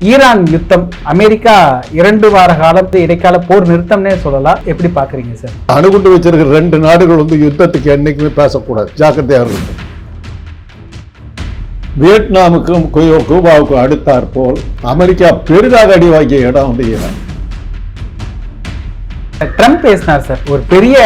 Iran யுத்தம், America 2 வார காலம் இடைக்கால போர் நிறுத்தம்னே சொல்லலாம். எப்படி பாக்குறீங்க சார்? அணுகுண்டு வச்சிருக்கிற 2 நாடுகள் யுத்தத்துக்கு என்னைக்குமே பேசக்கூடாது, ஜாக்கிரதையா இருக்கும். வியட்நாமுக்கும் கூபாவுக்கும் அடுத்தாற் போல் அமெரிக்கா பெரிதாக அடி வாங்கிய இடம் ஈரான். ட்ரம்ப் பேசினார் சார், ஒரு பெரிய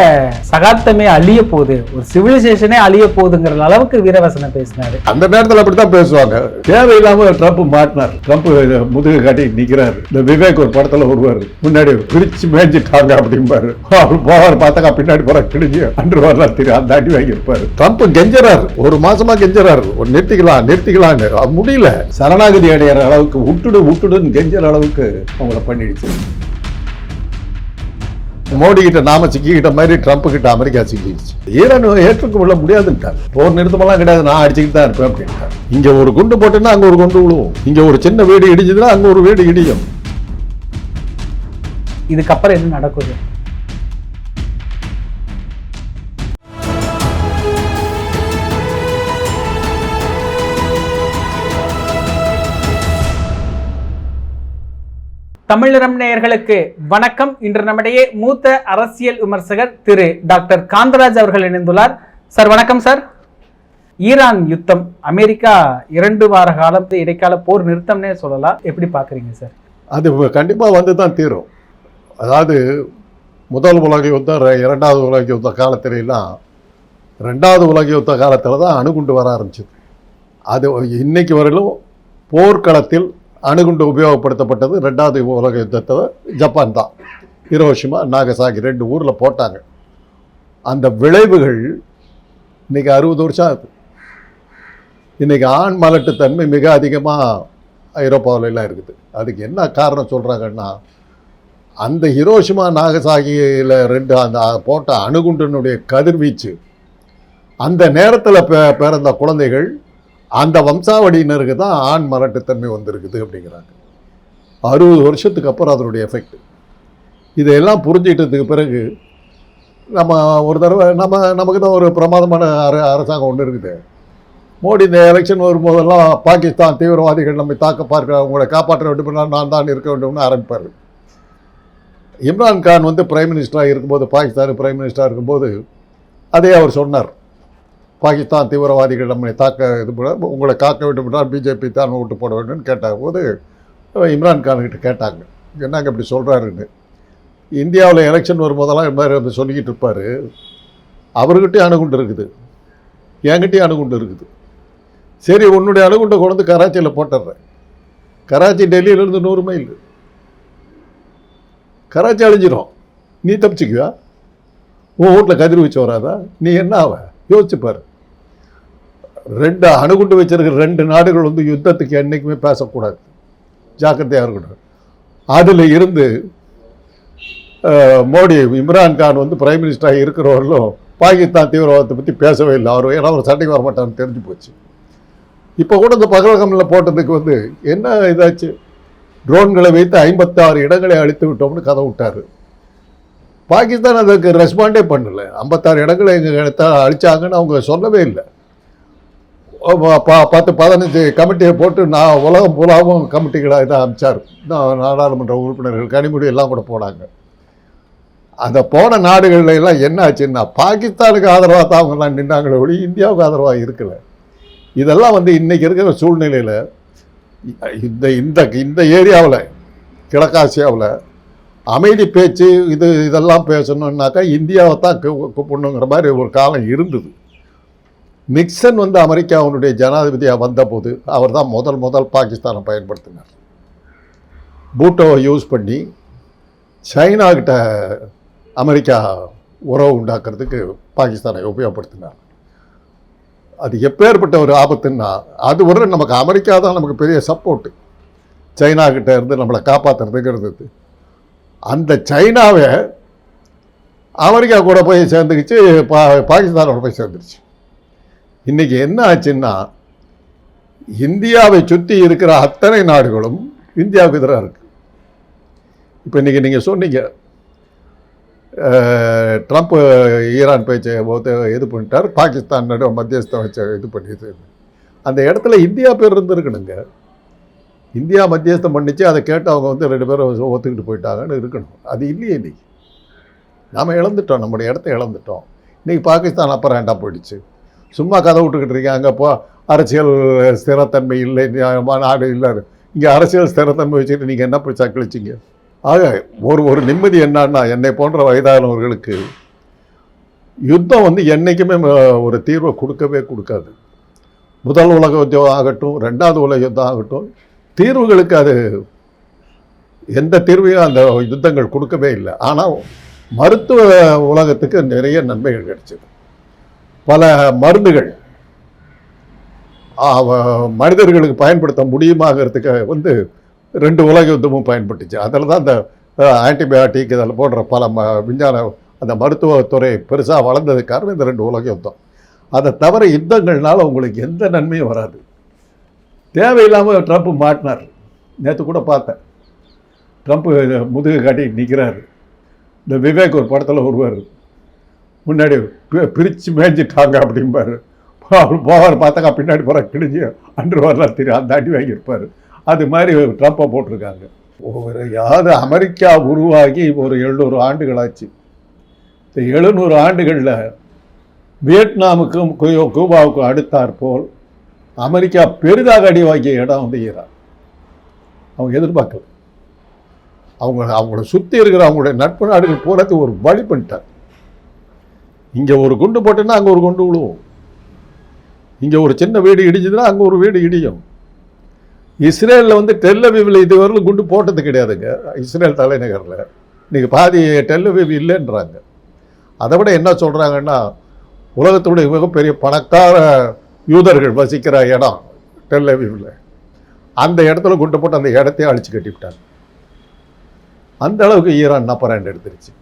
சகாப்தமே அழிய போகுது, ஒரு சிவிலைசேஷனே அழிய போகுதுங்கிற அளவுக்கு வீரவசனம் பேசினாரு. அந்த நேரத்தில் அப்படித்தான் பேசுவாங்க. தேவையில்லாம ட்ரம்ப் மாட்டினார். ட்ரம்ப் முதுகு காட்டி நிக்கிறாரு. இந்த விவேக் ஒரு படத்துல வருவாரு, முன்னாடி பிரிச்சு மேய்ஞ்சிட்டாங்க அப்படிம்பாரு. அவர் போவார், பார்த்தாக்கா பின்னாடி போற கிழிஞ்சு அன்று வரலாம் தெரியும், அந்த அடி வாங்கி இருப்பாரு. ட்ரம்ப் கெஞ்சறாரு, ஒரு மாசமா கெஞ்சறாரு, நிறுத்திக்கலான்னு முடியல. சரணாகதி அடையிற அளவுக்கு விட்டுடுன்னு கெஞ்சற அளவுக்கு அவங்கள பண்ணிடுச்சு. மோடி கிட்ட நாம சிக்கிக்கிட்ட மாதிரி ட்ரம்ப் கிட்ட அமெரிக்கா சிக்கிடுச்சு. ஈரான் ஏற்றுக்கொள்ள முடியாதுன்ட்டார். போர் நிறுத்தமெல்லாம் கிடையாது, நான் அடிச்சுக்கிட்டு தான் இருப்பேன் அப்படின்ட்டார். இங்க ஒரு குண்டு போட்டுன்னா அங்க ஒரு குண்டு விழுவும், இங்க ஒரு சின்ன வீடு இடிஞ்சதுன்னா அங்க ஒரு வீடு இடியும். இதுக்கப்புறம் என்ன நடக்குது? தமிழரம் நேயர்களுக்கு வணக்கம். இன்று நம்மிடையே மூத்த அரசியல் விமர்சகர் திரு டாக்டர் காந்தராஜ் அவர்கள் இணைந்துள்ளார். சார் வணக்கம் சார். ஈரான் யுத்தம், அமெரிக்கா 2 வார காலம் இடைக்கால போர் நிறுத்தம்னே சொல்லலாம். எப்படி பாக்குறீங்க சார்? அது கண்டிப்பா வந்து தான் தீரும். அதாவது முதல் உலக யுத்தம், 2வது உலக யுத்த காலத்திலாம், 2வது உலக யுத்த காலத்தில் தான் அணுகுண்டு வர ஆரம்பிச்சது. அது இன்னைக்கு வரையிலும் போர்க்களத்தில் அணுகுண்டு உபயோகப்படுத்தப்பட்டது 2வது உலக யுத்தத்தில் ஜப்பான் தான். ஹிரோஷிமா, நாகசாகி 2 ஊரில் போட்டாங்க. அந்த விளைவுகள் இன்னைக்கு 60 வருஷம் ஆகுது. இன்னைக்கு ஆண் மலட்டுத்தன்மை மிக அதிகமாக ஐரோப்பாவிலாம் இருக்குது. அதுக்கு என்ன காரணம் சொல்கிறாங்கன்னா, அந்த ஹிரோஷிமா நாகசாகியில் 2 அந்த போட்ட அணுகுண்டினுடைய கதிர்வீச்சு, அந்த நேரத்தில் பிறந்த குழந்தைகள், அந்த வம்சாவளியினருக்கு தான் ஆண் மலட்டுத்தன்மை வந்திருக்குது அப்படிங்கிறாங்க. 60 வருஷத்துக்கு அப்புறம் அதனுடைய எஃபெக்ட். இதையெல்லாம் புரிஞ்சுக்கிட்டதுக்கு பிறகு நம்ம ஒரு தடவை நமக்கு தான் ஒரு பிரமாதமான அரசாங்கம் ஒன்று இருக்குது. மோடி இந்த எலெக்ஷன் வரும்போதெல்லாம் பாகிஸ்தான் தீவிரவாதிகள் நம்மை தாக்க பார்க்க, உங்களை காப்பாற்ற வேண்டும், நான் தான் இருக்க வேண்டும்னு ஆரம்பிப்பார். இம்ரான் கான் பிரைம் மினிஸ்டராக இருக்கும்போது, பாகிஸ்தான் பிரைம் மினிஸ்டராக இருக்கும்போது அதே அவர் சொன்னார். பாகிஸ்தான் தீவிரவாதிகள் நம்மை தாக்க இது பண்ண, உங்களை காக்க வேண்டும் என்றால் பிஜேபி தான் ஓட்டு போட வேண்டும்னு கேட்ட போது இம்ரான் கான்கிட்ட கேட்டாங்க, என்னங்க இப்படி சொல்கிறாருன்னு. இந்தியாவில் எலெக்ஷன் வரும்போதெல்லாம் இது மாதிரி சொல்லிக்கிட்டு இருப்பார். அவர்கிட்டையும் அணுகுண்டு இருக்குது, என்கிட்டையும் அணுகுண்டு இருக்குது. சரி, உன்னுடைய அணுகுண்டை கொண்டு கராச்சியில் போட்டுடுறேன். கராச்சி டெல்லியிலேருந்து 100 மைல். கராச்சி அழிஞ்சிடும், நீ தப்பிச்சுக்குவா? உன் வீட்டில் கதிர்வீச்சு வராதா? நீ என்ன ஆவ? யோசிச்சுப்பார். 2 அணுகுண்டு வச்சிருக்கிற 2 நாடுகள் யுத்தத்துக்கு என்றைக்குமே பேசக்கூடாது, ஜாக்கிரதையாக இருக்கணும். அதில் இருந்து மோடி, இம்ரான் கான் பிரைம் மினிஸ்டராக இருக்கிறவர்களும் பாகிஸ்தான் தீவிரவாதத்தை பற்றி பேசவே இல்லை. அவர் ஏன்னா ஒரு சண்டைக்கு வரமாட்டான்னு தெரிஞ்சு போச்சு. இப்போ கூட இந்த பகல்கமில் போட்டதுக்கு என்ன இதாச்சு, ட்ரோன்களை வைத்து 56 இடங்களை அழித்து விட்டோம்னு கதை விட்டார். பாகிஸ்தான் அதுக்கு ரெஸ்பாண்டே பண்ணலை. 56 இடங்களை எங்கள் இடத்த அழிச்சாங்கன்னு அவங்க சொல்லவே இல்லை. 10-15 கமிட்டியை போட்டு உலகம் பூராவும் கமிட்டிகளாக இதை அமைச்சார். நாடாளுமன்ற உறுப்பினர்கள் கனிமொழி எல்லாம் கூட போனாங்க. அந்த போன நாடுகளில் எல்லாம் என்ன ஆச்சுன்னா, பாகிஸ்தானுக்கு ஆதரவாக தான் அவங்கெல்லாம் நின்றாங்களே ஒழி, இந்தியாவுக்கு ஆதரவாக இருக்கலை. இதெல்லாம் இன்றைக்கி இருக்கிற சூழ்நிலையில் இந்த ஏரியாவில், கிழக்காசியாவில் அமைதி பேச்சு இதெல்லாம் பேசணுன்னாக்கா இந்தியாவை தான் கூப்பிடணுங்கிற மாதிரி ஒரு காலம் இருந்தது. நிக்சன் அமெரிக்காவுடைய ஜனாதிபதியாக வந்தபோது அவர் தான் முதல் பாகிஸ்தானை பயன்படுத்தினார். பூட்டோவை யூஸ் பண்ணி சைனாக்கிட்ட அமெரிக்கா உறவு உண்டாக்குறதுக்கு பாகிஸ்தானை உபயோகப்படுத்தினார். அது எப்பேற்பட்ட ஒரு ஆபத்துன்னா, அது நமக்கு அமெரிக்கா தான் நமக்கு பெரிய சப்போர்ட்டு, சைனாக்கிட்ட இருந்து நம்மளை காப்பாற்றுறதுங்கிறது. அந்த சைனாவை அமெரிக்கா கூட போய் சேர்ந்துக்கிச்சு, பாகிஸ்தானோட போய் சேர்ந்துருச்சு. இன்றைக்கி என்ன ஆச்சுன்னா, இந்தியாவை சுற்றி இருக்கிற அத்தனை நாடுகளும் இந்தியாவுக்கு எதிராக இருக்குது. இப்போ இன்றைக்கி நீங்கள் சொன்னீங்க, ட்ரம்ப் ஈரான் பேச்சை இது பண்ணிட்டார், பாகிஸ்தான் மத்தியஸ்தம் வச்ச இது பண்ணிது. அந்த இடத்துல இந்தியா பேர் இருந்துருக்கணுங்க. இந்தியா மத்தியஸ்தம் பண்ணிச்சு, அதை கேட்டு அவங்க வந்து 2 பேரும் ஒத்துக்கிட்டு போயிட்டாங்கன்னு இருக்கணும். அது இல்லையே இன்றைக்கி. நாம் இழந்துட்டோம், நம்முடைய இடத்த இழந்துட்டோம். இன்றைக்கி பாகிஸ்தான் அப்புறம் வேண்டாம் போயிடுச்சு. சும்மா கதை விட்டுக்கிட்டு இருக்காங்க. இப்போ அரசியல் ஸ்திரத்தன்மை இல்லை, நாடு இல்லை. இங்கே அரசியல் ஸ்திரத்தன்மை வச்சுட்டு நீங்கள் என்ன போய் சக்களிச்சிங்க? ஆக ஒரு நிம்மதி என்னன்னா, என்னை போன்ற வயதானவர்களுக்கு யுத்தம் வந்து என்றைக்குமே ஒரு தீர்வை கொடுக்கவே கொடுக்காது. முதல் உலக யுத்தம் ஆகட்டும், 2வது உலக யுத்தம் ஆகட்டும், தீர்வுகளுக்கு அது எந்த தீர்வையும் அந்த யுத்தங்கள் கொடுக்கவே இல்லை. ஆனால் மருத்துவ உலகத்துக்கு நிறைய நன்மைகள் கிடைச்சது. பல மருந்துகள் மனிதர்களுக்கு பயன்படுத்த முடியுமாங்கிறதுக்கு வந்து 2 உலக யுத்தமும் பயன்பட்டுச்சு. அதில் தான் அந்த ஆன்டிபயோட்டிக் இதில் போடுற பல விஞ்ஞான அந்த மருத்துவத்துறை பெருசாக வளர்ந்தது காரணம் இந்த 2 உலக யுத்தம். அதை தவிர யுத்தங்கள்னால உங்களுக்கு எந்த நன்மையும் வராது. தேவையில்லாமல் ட்ரம்ப் மாட்டினார். நேற்று கூட பார்த்தேன், ட்ரம்ப் முதுகு காட்டி நிற்கிறாரு. இந்த விவேக் ஒரு படத்தில் வருவார், முன்னாடி பிரித்து மேய்ஞ்சிட்டாங்க அப்படிம்பார். அவர் போவார், பார்த்தாக்கா பின்னாடி போகிற கிழிஞ்சி அன்று வரலாம் தெரியும், அந்த அடி வாங்கியிருப்பார். அது மாதிரி ட்ரம்ப்பை போட்டிருக்காங்க. யாரு அமெரிக்கா உருவாகி ஒரு 700 ஆண்டுகள் ஆச்சு. இந்த 700 ஆண்டுகளில் வியட்நாமுக்கும் கூபாவுக்கும் அடுத்தாற்போல் அமெரிக்கா பெரிதாக அடி வாங்கிய இடம் வந்து ஈரான். அவங்க எதிர்பார்க்கல. அவங்கள சுற்றி இருக்கிற அவங்களுடைய நட்பு நாடுகள் போகிறது ஒரு வழி பண்ணிட்டார். இங்கே ஒரு குண்டு போட்டோன்னா அங்கே ஒரு குண்டு விழுவும். இங்கே ஒரு சின்ன வீடு இடிஞ்சதுன்னா அங்கே ஒரு வீடு இடியும். இஸ்ரேலில் வந்து டெல் அவீவில் இதுவரையிலும் குண்டு போட்டது கிடையாதுங்க. இஸ்ரேல் தலைநகரில் இன்றைக்கி பாதி டெல் அவீவ் இல்லைன்றாங்க. அதை விட என்ன சொல்கிறாங்கன்னா, உலகத்துடைய மிகப்பெரிய பணக்கார யூதர்கள் வசிக்கிற இடம் டெல் அவீவில், அந்த இடத்துல குண்டு போட்டு அந்த இடத்தையே அழிச்சு கட்டிவிட்டாங்க. அந்த அளவுக்கு ஈரான் நப்பராண்டு எடுத்துருச்சு.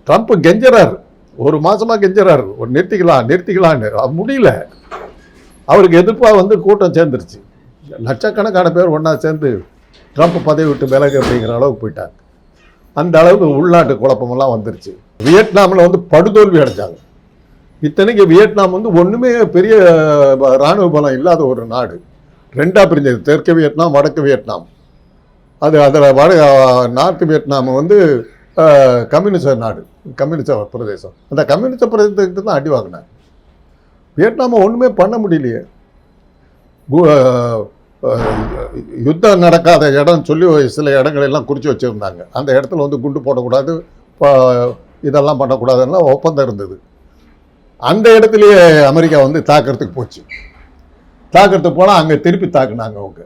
ட்ரம்ப் கெஞ்சறாரு, ஒரு மாதமாக கெஞ்சறாரு, ஒரு நிறுத்திக்கலான்னு முடியல. அவருக்கு எதிர்ப்பாக வந்து கூட்டம் சேர்ந்துருச்சு. லட்சக்கணக்கான பேர் ஒன்றா சேர்ந்து ட்ரம்ப் பதவி விட்டு விலகு அப்படிங்கிற அளவுக்கு போயிட்டாங்க. அந்த அளவுக்கு உள்நாட்டு குழப்பமெல்லாம் வந்துருச்சு. வியட்நாமில் வந்து படுதோல்வி அடைஞ்சாங்க. இத்தனைக்கு வியட்நாம் வந்து ஒன்றுமே பெரிய இராணுவ பலம் இல்லாத ஒரு நாடு. 2ஆக பிரிஞ்சது, தெற்கு வியட்நாம், வடக்கு வியட்நாம். அதில் நார்த் வியட்நாம் வந்து கம்யூனிஸ்ட நாடு, கம்யூனிஸ்ட பிரதேசம். அந்த கம்யூனிஸ்ட பிரதேசத்துக்கு தான் அடி வாங்கினாங்க. வியட்நாமை ஒன்றுமே பண்ண முடியலையே. யுத்தம் நடக்காத இடம் சொல்லி சில இடங்களெல்லாம் குறித்து வச்சுருந்தாங்க. அந்த இடத்துல வந்து குண்டு போடக்கூடாது, இதெல்லாம் பண்ணக்கூடாதுன்னா ஒப்பந்தம் இருந்தது. அந்த இடத்துலையே அமெரிக்கா வந்து தாக்கிறதுக்கு போச்சு. தாக்கிறதுக்கு போனால் அங்கே திருப்பி தாக்குனாங்க. அவங்க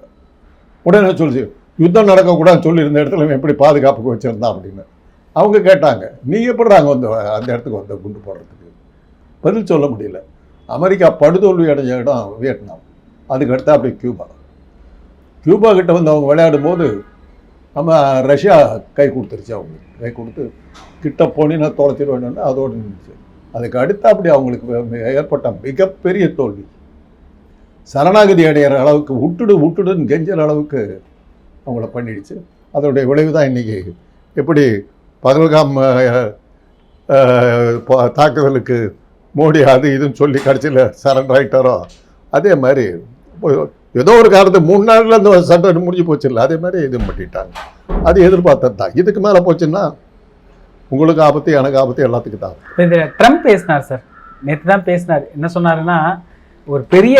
உடனே சொல்லிச்சு, யுத்தம் நடக்கக்கூடாதுன்னு சொல்லியிருந்த இடத்துல எப்படி பாதுகாப்புக்கு வச்சுருந்தான் அப்படின்னு அவங்க கேட்டாங்க. நீங்கள் எப்படி அங்கே வந்து அந்த இடத்துக்கு வந்த குண்டு போடுறதுக்கு? பதில் சொல்ல முடியல. அமெரிக்கா படுதோல்வி அடைஞ்ச இடம் வியட்நாம், அதுக்கு அடுத்தா அப்படி கியூபா கிட்ட வந்து அவங்க விளையாடும் போது நம்ம ரஷ்யா கை கொடுத்துருச்சு. அவங்களுக்கு கை கொடுத்து கிட்ட போனீங்கன்னா தொலைச்சிட வேணும்னா அதோடு நின்றுச்சு. அதுக்கு அடுத்தா அப்படி அவங்களுக்கு ஏற்பட்ட மிகப்பெரிய தோல்வி, சரணாகதி அடைகிற அளவுக்கு விட்டுடுன்னு கெஞ்சுற அளவுக்கு அவங்கள பண்ணிடுச்சு. அதோடைய விளைவு தான் இன்றைக்கி எப்படி பகல்காம் தாக்குதலுக்கு மோடி அது இதுன்னு சொல்லி கடைசியில் சரண்டர் ஆகிட்டாரோ, அதே மாதிரி ஏதோ ஒரு காரணத்துக்கு 3 நாளில் அந்த சண்டை முடிஞ்சு போச்சு இல்லை, அதே மாதிரி இது பண்ணிட்டாங்க. அது எதிர்பார்த்தது தான். இதுக்கு மேலே போச்சுன்னா உங்களுக்கு ஆபத்து, எனக்கு ஆபத்து, எல்லாத்துக்கும் தான். இந்த ட்ரம்ப் பேசினார் சார், நேற்று தான் பேசினார். என்ன சொன்னாருன்னா, ஒரு பெரிய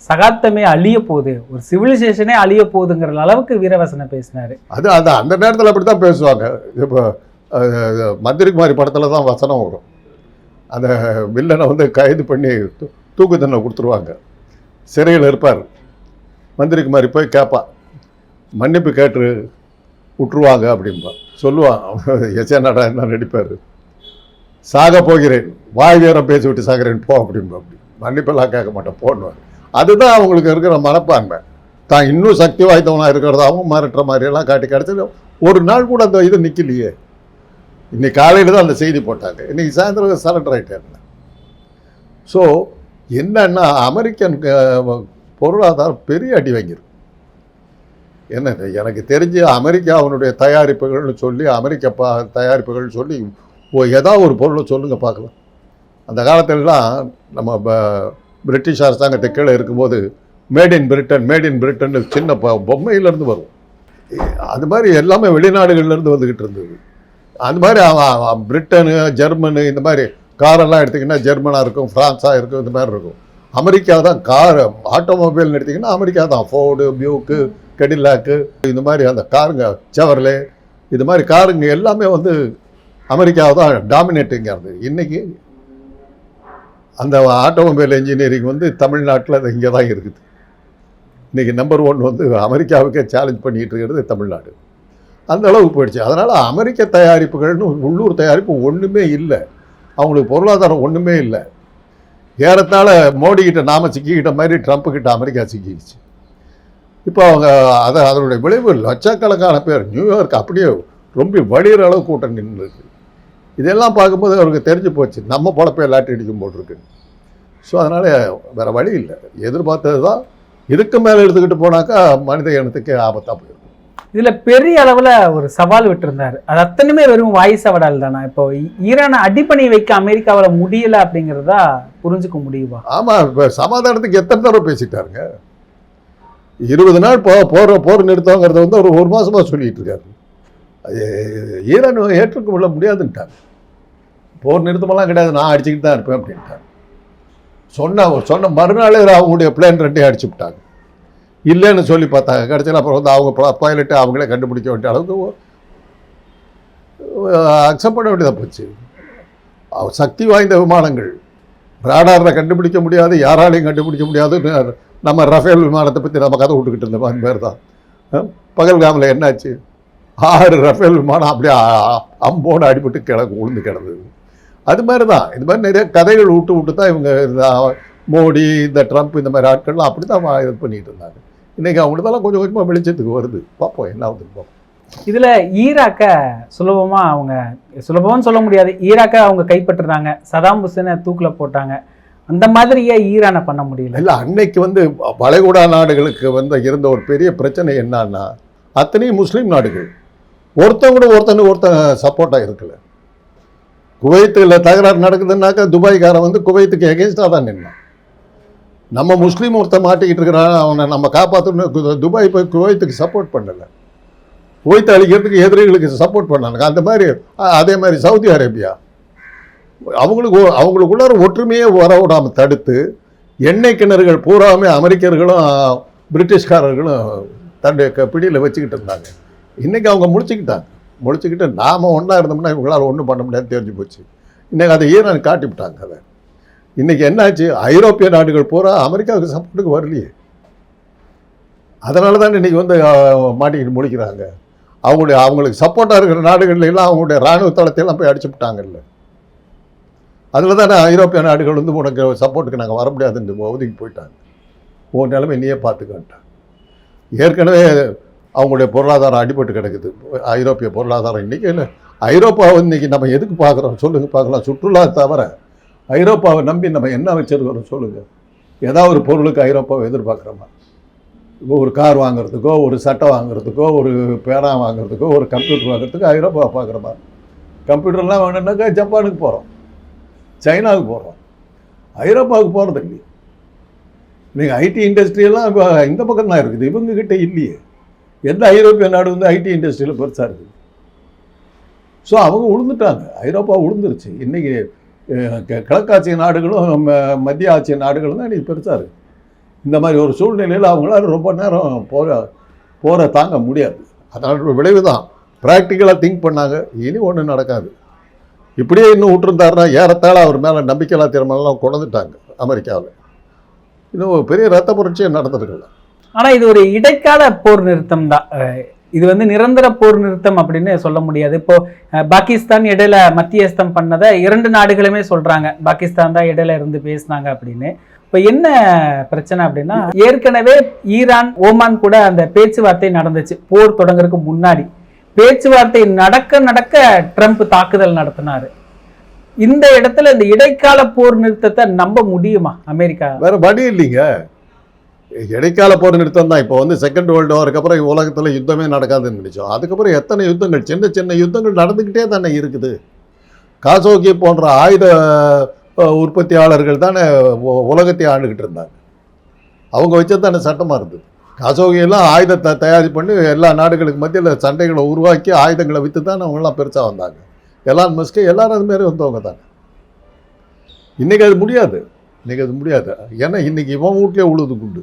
சகாப்தமே அழிய போகுது, ஒரு சிவிலைசேஷனே அழிய போகுதுங்கிற அளவுக்கு வீரவசனம் பேசினார். அது அந்த நேரத்தில் அப்படி தான் பேசுவாங்க. இப்போ மந்திரிக்குமாரி படத்தில் தான் வசனம் வரும். அந்த வில்லனை வந்து கைது பண்ணி தூக்கு தண்டனை கொடுத்துருவாங்க. சிறையில் இருப்பார். மந்திரிக்குமாரி போய் கேட்பா, மன்னிப்பு கேட்டு விட்டுருவாங்க அப்படின்பா. சொல்லுவான் எஸ்ஏ நடராஜன் நடிப்பார், சாக போகிறேன், வாய் வீரம் பேசி விட்டு சாகிறேன் போ அப்படின்பா. அப்படி மன்னிப்பெல்லாம் கேட்க மாட்டேன் போன்னுவார். அதுதான் அவங்களுக்கு இருக்கிற மனப்பான்மை. தான் இன்னும் சக்தி வாய்ந்தவனாக இருக்கிறதாகவும் மிரட்டுற மாதிரியெல்லாம் காட்டி கிடச்சி ஒரு நாள் கூட அந்த இது நிற்கலையே. இன்னைக்கு காலையில் தான் அந்த செய்தி போட்டாங்க, இன்றைக்கி சாயந்தரம் சரண்டர் ஆகிட்டாங்க. ஸோ என்னன்னா, அமெரிக்கன் பொருளாதாரம் பெரிய அடி வாங்கிடும். என்ன எனக்கு தெரிஞ்சு அமெரிக்காவினுடைய தயாரிப்புகள்னு சொல்லி, அமெரிக்க தயாரிப்புகள்னு சொல்லி ஏதாவது ஒரு பொருளை சொல்லுங்கள் பார்க்கலாம். அந்த காலத்திலலாம் நம்ம பிரிட்டிஷ் அரசாங்கத்தை கீழே இருக்கும்போது மேட் இன் பிரிட்டன் சின்ன பொம்மையிலேருந்து வரும். அது மாதிரி எல்லாமே வெளிநாடுகள்லேருந்து வந்துக்கிட்டு இருந்தது. அது மாதிரி பிரிட்டனு, ஜெர்மனு, இந்த மாதிரி காரெல்லாம் எடுத்திங்கன்னா ஜெர்மனாக இருக்கும், ஃப்ரான்ஸாக இருக்கும், இந்த மாதிரி இருக்கும். அமெரிக்கா தான் கார் ஆட்டோமொபைல்னு எடுத்திங்கன்னா அமெரிக்கா தான். ஃபோர்டு, பியூக்கு, கெடிலாக்கு, இந்த மாதிரி அந்த காருங்க, செவர்லே, இது மாதிரி காருங்க எல்லாமே வந்து அமெரிக்காவை தான் டாமினேட்டிங்காக இருந்தது. இன்றைக்கி அந்த ஆட்டோமொபைல் இன்ஜினியரிங் வந்து தமிழ்நாட்டில் அது இங்கே தான் இருக்குது. இன்றைக்கி நம்பர் 1 வந்து அமெரிக்காவுக்கே சேலஞ்ச் பண்ணிகிட்டு இருக்கிறது தமிழ்நாடு. அந்த அளவுக்கு போயிடுச்சு. அதனால் அமெரிக்க தயாரிப்புகள்னு உள்ளூர் தயாரிப்பு ஒன்றுமே இல்லை. அவங்களுக்கு பொருளாதாரம் ஒன்றுமே இல்லை. ஏறத்தாழ மோடிக்கிட்ட நாம் சிக்கிக்கிட்ட மாதிரி ட்ரம்ப்புக்கிட்ட அமெரிக்கா சிக்கிடுச்சு. இப்போ அவங்க அதனுடைய விளைவு லட்சக்கணக்கான பேர் நியூயார்க் அப்படியே ரொம்ப வழிகிற அளவு கூட்டம் நின்றுருக்கு. இதெல்லாம் பார்க்கும்போது அவருக்கு தெரிஞ்சு போச்சு நம்ம பொழப்பை லாட்டி அடிக்கும் போட்டிருக்கு. ஸோ அதனால் வேறு வழி இல்லை. எதிர்பார்த்தது தான். இதுக்கு மேலே எடுத்துக்கிட்டு போனாக்கா மனித இனத்துக்கே ஆபத்தாக போயிடும். இதில் பெரிய அளவில் ஒரு சவால் விட்டுருந்தார். அது அத்தனையுமே வெறும் வாய் சவால் தானே. இப்போ ஈரானை அடிப்பணி வைக்க அமெரிக்காவில் முடியலை அப்படிங்கிறதா புரிஞ்சுக்க முடியுமா? ஆமாம், இப்போ சமாதானத்துக்கு எத்தனை தடவை பேசிட்டாருங்க. 20 நாள் போர் நிறுத்தங்கிறத வந்து அவர் 1 மாதமாக சொல்லிகிட்டு இருக்காரு. ஈரான் ஏற்றுக்கொள்ள முடியாதுன்ட்டாங்க. போர் நிறுத்தமெல்லாம் கிடையாது, நான் அடிச்சுக்கிட்டு தான் இருப்பேன் அப்படின்ட்டாங்க. சொன்ன மறுநாள் அவங்களுடைய பிளேன் 2 அடிச்சு விட்டாங்க. இல்லைன்னு சொல்லி பார்த்தாங்க. கடைசியில் அப்புறம் வந்து அவங்க பைலட்டு அவங்களே கண்டுபிடிக்க வேண்டிய அளவுக்கு அக்செப்ட் பண்ண வேண்டியதாக போச்சு. சக்தி வாய்ந்த விமானங்கள் ராடாரில் கண்டுபிடிக்க முடியாது, யாராலையும் கண்டுபிடிக்க முடியாது. நம்ம ரஃபேல் விமானத்தை பற்றி நம்ம கதை விட்டுக்கிட்டு இருந்தோம். அந்த பேர் தான் பகல்காமில் என்னாச்சு, 6 ரஃபேல் விமானம் அப்படியே அம்போடு அடிபட்டு உளுந்து கிடந்தது. அது மாதிரி தான். இது மாதிரி நிறைய கதைகள் விட்டு தான் இவங்க மோடி, இந்த ட்ரம்ப், இந்த மாதிரி ஆட்கள்லாம் அப்படி தான் இது பண்ணிகிட்டு இருந்தாங்க. இன்றைக்கி அவங்களுக்கெல்லாம் கொஞ்சம் கொஞ்சமாக வெளிச்சத்துக்கு வருது. பார்ப்போம் என்ன ஆகுதுன்னு பார்ப்போம். இதில் ஈராக்கை சுலபம்னு சொல்ல முடியாது. ஈராக்கை அவங்க கைப்பற்றுறாங்க, சதாம் ஹுசேனை தூக்கில் போட்டாங்க. அந்த மாதிரியே ஈரானை பண்ண முடியல. இல்லை, அன்னைக்கு வந்து வளைகுடா நாடுகளுக்கு வந்து இருந்த ஒரு பெரிய பிரச்சனை என்னன்னா, அத்தனையும் முஸ்லீம் நாடுகள். ஒருத்தன் சப்போர்ட்டாக இருக்கல. குவைத்தில் தகராறு நடக்குதுன்னாக்கா துபாய்க்காரன் வந்து குவைத்துக்கு எகென்ஸ்டாக தான் நின்னான். நம்ம முஸ்லீம் ஒருத்தன் மாட்டிக்கிட்டு இருக்கிறான், அவனை நம்ம காப்பாற்றணும். துபாய் போய் குவைத்துக்கு சப்போர்ட் பண்ணலை. குவைத்தை அழிக்கிறதுக்கு எதிரிகளுக்கு சப்போர்ட் பண்ணாங்க. அந்த மாதிரி அதே மாதிரி சவுதி அரேபியா அவங்களுக்குள்ளார ஒற்றுமையே வர விடாமல் தடுத்து எண்ணெய் கிணறுகள் பூராமே அமெரிக்கர்களும் பிரிட்டிஷ்காரர்களும் தன்னுடைய பிடியில் வச்சுக்கிட்டு இருந்தாங்க. இன்றைக்கி அவங்க முடிச்சுக்கிட்டு நாம் ஒன்றா இருந்தோம்னா இவங்களால் ஒன்றும் பண்ண முடியாதுன்னு தெரிஞ்சு போச்சு. இன்றைக்கி அதை ஈரான் காட்டிவிட்டாங்க. அதை இன்றைக்கி என்னாச்சு, ஐரோப்பிய நாடுகள் பூரா அமெரிக்காவுக்கு சப்போர்ட்டுக்கு வரலையே. அதனால தான் இன்றைக்கி வந்து மாட்டிக்கிட்டு முடிக்கிறாங்க. அவங்களுக்கு சப்போர்ட்டாக இருக்கிற நாடுகள்லாம் அவங்களுடைய இராணுவ தளத்தையெல்லாம் போய் அடிச்சு விட்டாங்கல்ல. அதில் தானே ஐரோப்பிய நாடுகள் வந்து உனக்கு சப்போர்ட்டுக்கு நாங்கள் வர முடியாதுன்னு ஒதுக்கி போயிட்டாங்க. ஒரு நிலைமை நீயே பார்த்துக்கிட்டாங்க. ஏற்கனவே அவங்களுடைய பொருளாதாரம் அடிபட்டு கிடக்குது. ஐரோப்பிய பொருளாதாரம் இன்றைக்கி இல்லை. ஐரோப்பாவை இன்றைக்கி நம்ம எதுக்கு பார்க்குறோம் சொல்லுங்கள் பார்க்கலாம். சுற்றுலா தவிர ஐரோப்பாவை நம்பி நம்ம என்ன வச்சுருக்கிறோம் சொல்லுங்கள். ஏதாவது ஒரு பொருளுக்கு ஐரோப்பாவை எதிர்பார்க்குறோமா? ஒரு கார் வாங்குறதுக்கோ, ஒரு சட்டை வாங்குறதுக்கோ, ஒரு பேனா வாங்குறதுக்கோ, ஒரு கம்ப்யூட்டர் வாங்குறதுக்கோ ஐரோப்பாவை பார்க்குறோமா? கம்ப்யூட்டர்லாம் வேணும்னாக்கா ஜப்பானுக்கு போகிறோம், சைனாவுக்கு போகிறோம், ஐரோப்பாவுக்கு போகிறது இல்லையே. நீங்கள் ஐடி இண்டஸ்ட்ரியெல்லாம் இப்போ இந்த பக்கம் தான் இருக்குது, இவங்ககிட்ட இல்லையே. எந்த ஐரோப்பிய நாடு வந்து ஐடி இண்டஸ்ட்ரியில் பெருசாக இருக்குது? ஸோ அவங்க உளுந்துட்டாங்க. ஐரோப்பா உளுந்துருச்சு. இன்றைக்கி கிழக்காட்சிய நாடுகளும் மத்திய ஆட்சிய நாடுகளும் தான் இன்றைக்கி பெருசாக இருக்குது. இந்த மாதிரி ஒரு சூழ்நிலையில் அவங்களால ரொம்ப நேரம் போகிற தாங்க முடியாது. அதனால் விளைவு தான். ப்ராக்டிக்கலாக திங்க் பண்ணாங்க, இனி ஒன்றும் நடக்காது. இப்படியே இன்னும் விட்டுருந்தாருன்னா ஏறத்தாழ அவர் மேலே நம்பிக்கையில்லா தீர்மானம்லாம் கொண்டுட்டாங்க அமெரிக்காவில். இன்னும் பெரிய ரத்த புரட்சியை நடந்திருக்கல. ஆனால் இது ஒரு இடைக்கால போர் நிறுத்தம் தான். இது வந்து நிரந்தர போர் நிறுத்தம் அப்படின்னு சொல்ல முடியாது. இப்போ பாகிஸ்தான் இடையில மத்தியஸ்தம் பண்ணதை 2 நாடுகளுமே சொல்றாங்க, பாகிஸ்தான் தான் இடையில இருந்து பேசினாங்க அப்படின்னு. இப்போ என்ன பிரச்சனை அப்படின்னா, ஏற்கனவே ஈரான் ஓமான் கூட அந்த பேச்சுவார்த்தை நடந்துச்சு. போர் தொடங்குறதுக்கு முன்னாடி பேச்சுவார்த்தை நடக்க ட்ரம்ப் தாக்குதல் நடத்தினாரு. இந்த இடத்துல இந்த இடைக்கால போர் நிறுத்தத்தை நம்ப முடியுமா அமெரிக்கா? வேற வழி இல்லைங்க. இடைக்கால போர் நிறுத்தம் தான். இப்போ வந்து செகண்ட் வேர்ல்டு வாருக்கு அப்புறம் உலகத்தில் யுத்தமே நடக்காதுன்னு நினைச்சோம். அதுக்கப்புறம் எத்தனை யுத்தங்கள், சின்ன சின்ன யுத்தங்கள் நடந்துக்கிட்டே தானே இருக்குது. காசோகி போன்ற ஆயுத உற்பத்தியாளர்கள் தானே உலகத்தை ஆண்டுக்கிட்டு இருந்தாங்க. அவங்க வச்சது தானே சட்டமாக இருந்தது. காசோகியெல்லாம் ஆயுதத்தை தயாரி பண்ணி எல்லா நாடுகளுக்கு மத்தியில் சண்டைகளை உருவாக்கி ஆயுதங்களை விற்று தான் அவங்களாம் பெருசாக வந்தாங்க. எலான் மஸ்க் எல்லாரும் அதுமாரி வந்தவங்க தானே. இன்றைக்கி அது முடியாது. ஏன்னா இன்றைக்கி இவன் வீட்லேயே உழுது குண்டு.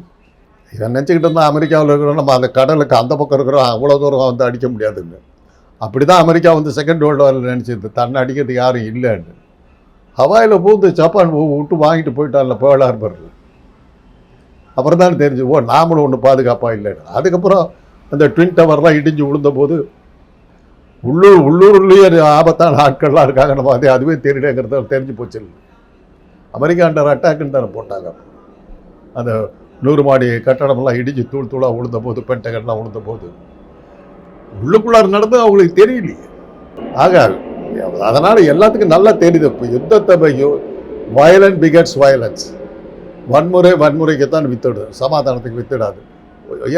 இவன் நினச்சிக்கிட்டு இருந்தால் அமெரிக்காவில் இருக்கிறோம் நம்ம அந்த கடலுக்கு அந்த பக்கம் இருக்கிறோம் அவ்வளோ தூரம் வந்து அடிக்க முடியாதுன்னு. அப்படி தான் அமெரிக்கா வந்து செகண்ட் வேர்ல்டு வாரில் நினச்சிது தன்னை அடிக்கிறதுக்கு யாரும் இல்லைன்னு. ஹவாயில் பூந்து ஜப்பான் விட்டு வாங்கிட்டு போயிட்டான்ல பேர்ல் ஹார்பரில். அப்புறம் தான் தெரிஞ்சு நாமளும் ஒன்று பாதுகாப்பாக இல்லைன்னு. அதுக்கப்புறம் அந்த ட்வின் டவர்லாம் இடிஞ்சு விழுந்தபோது உள்ளூர்லேயே ஆபத்தான ஆட்கள்லாம் இருக்காங்க, நம்ம அதுவே தெரியலங்கிறத தெரிஞ்சு போச்சு. அமெரிக்கா அண்டர் அட்டாக்குன்னு தானே போட்டாங்க. அந்த 100 மாடி கட்டடமெல்லாம் இடிஞ்சு தூளாக விழுந்த போது, பென்டகன்லாம் விழுந்த போது உள்ளுக்குள்ளார நடந்து அவங்களுக்கு தெரியலையே. ஆக அதனால் எல்லாத்துக்கும் நல்லா தெரியுது. இப்போ யுத்தத்தை வயலன்ஸ் பிகட்ஸ் வயலன்ஸ், வன்முறைக்கு தான் வித்துடு, சமாதானத்துக்கு வித்துடாது.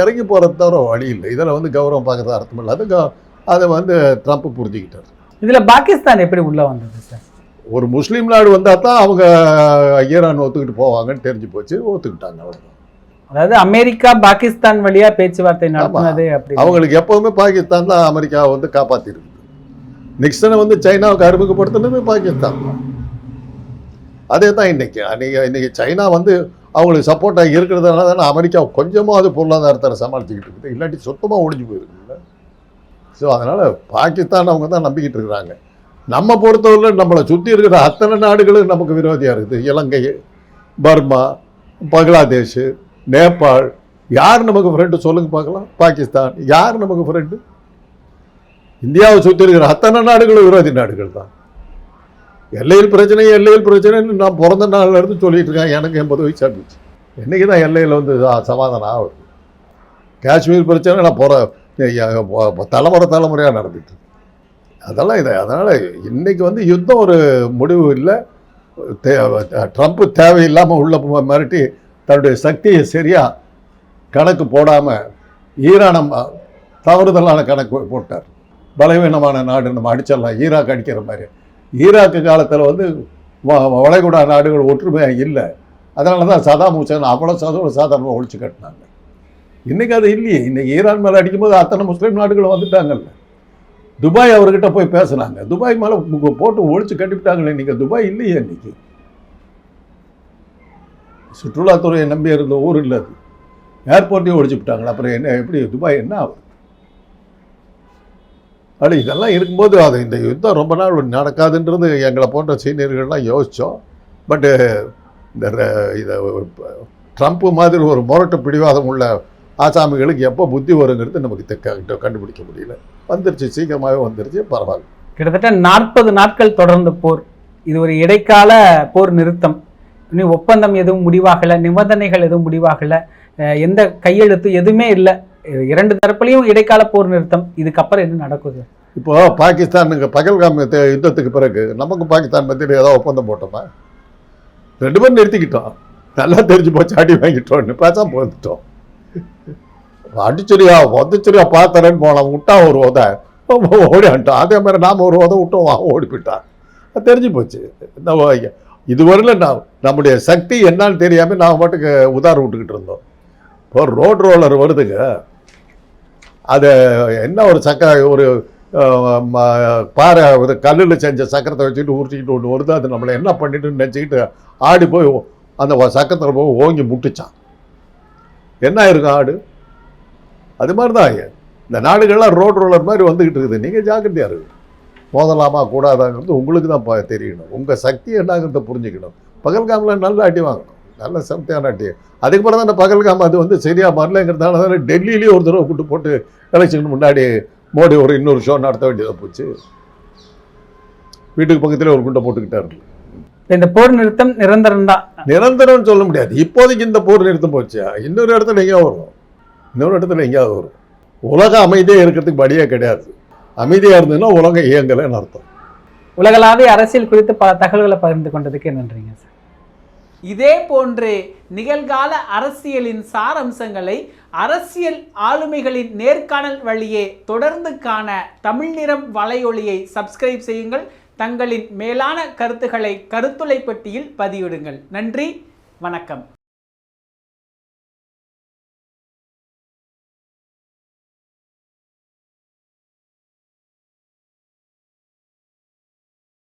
இறங்கி போகிறது தவிர வழி இல்லை. இதில் வந்து கௌரவம் பார்க்கறது அர்த்தம் இல்லை. அதை வந்து ட்ரம்ப் புரிஞ்சுக்கிட்டார். இதில் பாகிஸ்தான் எப்படி உள்ளே வந்தது சார்? ஒரு முஸ்லீம் நாடு வந்தால் தான் அவங்க ஈரான் ஒத்துக்கிட்டு போவாங்கன்னு தெரிஞ்சு போச்சு, ஒத்துக்கிட்டாங்க. அவ்வளோதான். அதாவது அமெரிக்கா பாகிஸ்தான் வழியா பேச்சுவார்த்தை நடத்தினது. அப்படி அவங்களுக்கு எப்பவுமே பாகிஸ்தான் தான் அமெரிக்காவை வந்து காப்பாற்றிருக்கு. நிக்சனை வந்து சைனாவுக்கு அறிமுகப்படுத்தினது பாகிஸ்தான் தான். அதே தான் இன்னைக்கு சைனா வந்து அவங்களுக்கு சப்போர்ட்டாக இருக்கிறதுனால தானே அமெரிக்கா கொஞ்சமாக அது பொருளாதாரத்தை சமாளிச்சுக்கிட்டு இருக்குது. இல்லாட்டி சுத்தமாக ஒழிஞ்சு போயிருக்குல்ல. ஸோ அதனால் பாகிஸ்தான் அவங்க தான் நம்பிக்கிட்டு இருக்கிறாங்க. நம்ம பொறுத்தவரையில் நம்மளை சுற்றி இருக்கிற அத்தனை நாடுகளும் நமக்கு விரோதியாக இருக்குது. இலங்கை, பர்மா, பங்களாதேஷ், நேபாள். யார் நமக்கு ஃப்ரெண்டு சொல்லுங்க பார்க்கலாம்? பாகிஸ்தான். யார் நமக்கு ஃப்ரெண்டு? இந்தியாவை சுற்றி இருக்கிற அத்தனை நாடுகளும் விரோதி நாடுகள் தான். எல்லையில் பிரச்சனைன்னு நான் பிறந்த நாள்லேருந்து சொல்லிட்டு இருக்கேன். எனக்கு 80 வயசு ஆகிடுச்சு. என்றைக்கு தான் எல்லையில் வந்து சமாதானம் ஆகுது? காஷ்மீர் பிரச்சனை நான் தலைமுறையாக நடந்துட்டு. அதனால் இன்னைக்கு வந்து யுத்தம் ஒரு முடிவு இல்லை. ட்ரம்ப் தேவையில்லாமல் உள்ள மிரட்டி தன்னுடைய சக்தியை சரியாக கணக்கு போடாமல் ஈரானை தவறுதலான கணக்கு போட்டார். பலவீனமான நாடு நம்ம அடிச்சிடலாம், ஈராக் அடிக்கிற மாதிரி. ஈராக்கு காலத்தில் வந்து வளைகுடா நாடுகள் ஒற்றுமையாக இல்லை. அதனால தான் சதாம் ஹுசேன் அவ்வளோ சாதாரணமாக ஒழிச்சு கட்டினாங்க. இன்றைக்கி அது இல்லையே. இன்றைக்கி ஈரான் மேலே அடிக்கும்போது அத்தனை முஸ்லீம் நாடுகளும் வந்துட்டாங்கல்ல. துபாய் அவர்கிட்ட போய் பேசுனாங்க. துபாய் மேலே போட்டு ஒழிச்சு கட்டிவிட்டாங்களே. நீங்கள் துபாய் இல்லையே. இன்றைக்கி சுற்றுலாத்துறையை நம்பி இருந்த ஊர் இல்லை. அது ஏர்போர்ட்டையும் ஒழிச்சுவிட்டாங்களே. அப்புறம் என்ன எப்படி துபாய் என்ன ஆகும்? அப்படி இதெல்லாம் இருக்கும்போது அது இந்த யுத்தம் ரொம்ப நாள் நடக்காதுன்றது எங்களை போன்ற சீனியர்கள்லாம் யோசித்தோம். பட்டு இந்த இதை ட்ரம்ப் மாதிரி ஒரு முரட்டு பிடிவாதம் உள்ள ஆசாமிகளுக்கு எப்போ புத்தி வருங்கிறது நமக்கு கண்டுபிடிக்க முடியல. வந்துருச்சு, சீக்கிரமாகவே வந்துருச்சு, பரவாயில்ல. கிட்டத்தட்ட 40 நாட்கள் தொடர்ந்து போர். இது ஒரு இடைக்கால போர் நிறுத்தம். இன்னும் ஒப்பந்தம் எதுவும் முடிவாகலை, நிபந்தனைகள் எதுவும் முடிவாகலை, எந்த கையெழுத்து எதுவுமே இல்லை. 2 தரப்புலையும் இடைக்கால போர் நிறுத்தம். இதுக்கப்புறம் என்ன நடக்குது? இப்போ பாகிஸ்தானுக்கு பகல்காம் யுத்தத்துக்கு பிறகு நமக்கு பாகிஸ்தான் மத்தியில் ஏதாவது ஒப்பந்தம் போட்டோமா? 2 பேரும் நிறுத்திக்கிட்டோம். நல்லா தெரிஞ்சு போச்சு, அடி வாங்கிட்டோன்னு பேசாமல் வந்துட்டோம். அடிச்சரியா வந்துச்சரியா பார்த்தரேன்னு போனோம், விட்டா ஒரு உதை ஓடிட்டான். அதே மாதிரி நாம் ஒரு உதை விட்டோம், ஓடி போயிட்டான். அது தெரிஞ்சு போச்சு. இதுவரையில் நம்முடைய சக்தி என்னான்னு தெரியாமல் நாம் பாட்டுக்கு உதாரணம் விட்டுக்கிட்டு இருந்தோம். இப்போ ரோட் ரோலர் வருதுங்க, அது என்ன ஒரு ஒரு பாறை கல்லில் செஞ்ச சக்கரத்தை வச்சுக்கிட்டு உரிச்சிக்கிட்டு ஒன்று வருது. அது நம்மளை என்ன பண்ணிட்டுன்னு நினச்சிக்கிட்டு ஆடி போய் அந்த சக்கரத்தில் போய் ஓங்கி முட்டுச்சான். என்ன இருக்கும் ஆடு? அது மாதிரி தான் இந்த நாடுகள்லாம் ரோட் ரோலர் மாதிரி வந்துக்கிட்டு இருக்குது. நீங்கள் ஜாக்கிரதையாக இருக்குது. மோதலாமா கூடாதாங்கிறது உங்களுக்கு தான் தெரியணும். உங்கள் சக்தி என்னங்கிறத புரிஞ்சுக்கணும். பகல்காமில் நல்ல அடி வாங்கணும், நல்ல சமத்தையான அடி. அதுக்கப்புறம் தான் அந்த பகல்காம் அது வந்து சரியாக வரலங்கிறதுனால தான் டெல்லியிலேயே ஒரு தடவை கூட்டு போட்டு எலெக்ஷனுக்கு முன்னாடி மோடி இன்னொரு ஷோ நடத்த வேண்டியதாக போச்சு. வீட்டுக்கு பக்கத்தில் ஒரு குண்டை போட்டுக்கிட்டாரு. இந்த போர் நிறுத்தம் நிரந்தரம் தான். நிரந்தரம்னு சொல்ல முடியாது. இப்போதைக்கு இந்த போர் நிறுத்தம் போச்சு. இன்னொரு இடத்துல எங்கேயாவது வரும். உலகம் அமைதியாக இருக்கிறதுக்கு வழியே கிடையாது. அமைதியாக இருந்ததுன்னா உலகம் இயங்கலைன்னு அர்த்தம். உலகளாவிய அரசியல் குறித்து பல தகவல்களை பகிர்ந்து கொண்டதுக்கு நன்றிங்க சார். இதே போன்று நிகழ்கால அரசியலின் சாரம்சங்களை அரசியல் ஆளுமைகளின் நேர்காணல் வழியே தொடர்ந்து காண தமிழ் நிறம் வலையொலியை சப்ஸ்கிரைப் செய்யுங்கள். தங்களின் மேலான கருத்துக்களை கருத்துளை பெட்டியில் பதிவிடுங்கள். நன்றி, வணக்கம்.